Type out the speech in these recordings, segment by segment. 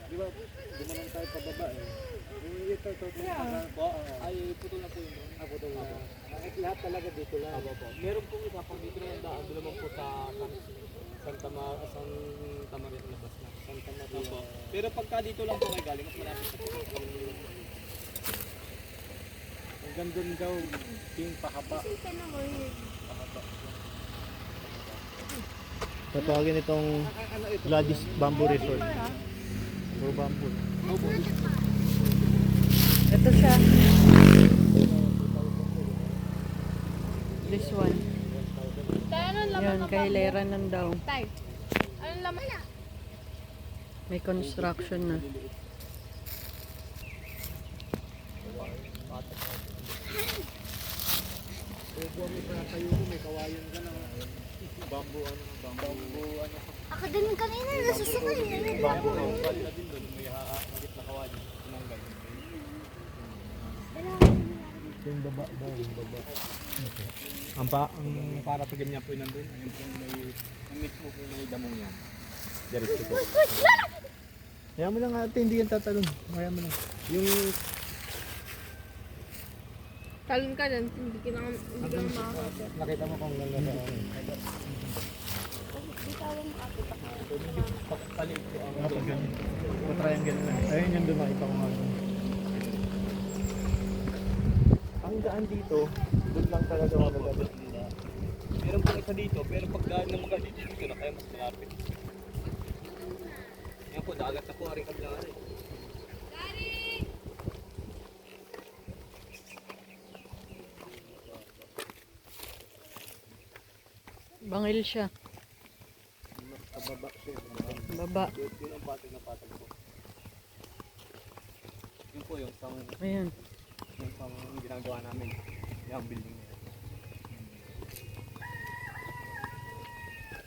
Di ba, dumanan tayo pababa eh. Ito, ay putol na po yun. Putol na. Lahat talaga dito lang. Meron pong isa pang dito na yung daan. Doon naman po sa Santa Maria labas na. Santa Maria. Pero pagka dito lang po kayo galing, mas malapit sa po. Hanggang doon daw, yung pahaba. Pahaba. Tatawagin itong Gladys Bamboo Resort. Puro bamboo. Ito siya. This one. Yan, kahileran ng daw. Anong laman na? May construction na. May kawayan ka na. Bamboo ano. Ako din kanina nasusukay. Bamboo na din doon. May hagit na kawayan. Tumanggal. Yung baba daw, yung baba. Ang para pa ganyan po yun nandun. Ayun po ang mismo po may damong yan. Diretso po. Kaya mo lang ate, hindi yan tatalon. Kaya mo lang. Yung Talon ka dyan, hindi ka na makakapit. nakita mo kung ganda sa palit ko ang Kapag ganyan. Triangle lang. Ayun yung dumakita ko nga. Ang daan dito, doon lang talaga magagabit. meron pong isa dito, pero pag daan na mga dito na kaya mas malapit. Yan po, dagat na po aring kabila rin. Bangil siya. Pababa siya. Baba. Yun ang patag na patag po. Yun po yung pang Ayan. ginagawa namin. Yung building nila.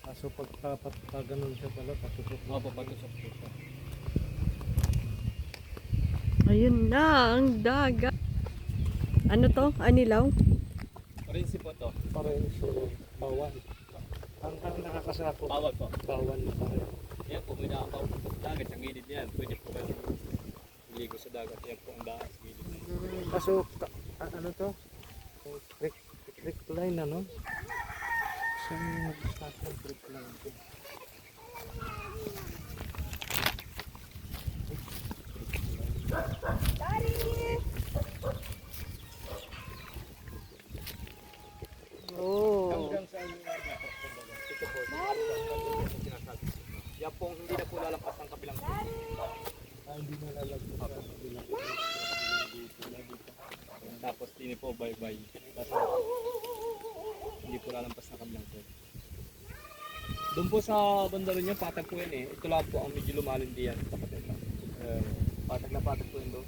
Kaso pag ganun siya pala, patusok. Opo, patusok po siya. Ayun na, ang dagat. Ano to? Anilaw? Orange po to. Parang so, bawal. Ang nakakasako. Bawal po. Bawal na tayo. Yan po, may nakapaw po sa dagat. Ang gilid niyan. Pwede po kayo ligo sa dagat. Yan po ang dagat sa gilid. Kaso, ano to? Creek line ano? Saan nag-start ng creek line to? Oh. Hanggang saan yung ito po. Sinasabi. Yan po, hindi na po lalampas ng kabilang po. Hindi na lalagpas sa kabila. Tapos dini po bye-bye. Hindi po lalampas ng kabilang po. Doon po sa banda rin niya, patag po yan eh. Ito lang po ang medyo lumalindi yan. Patag na patag po yun doon.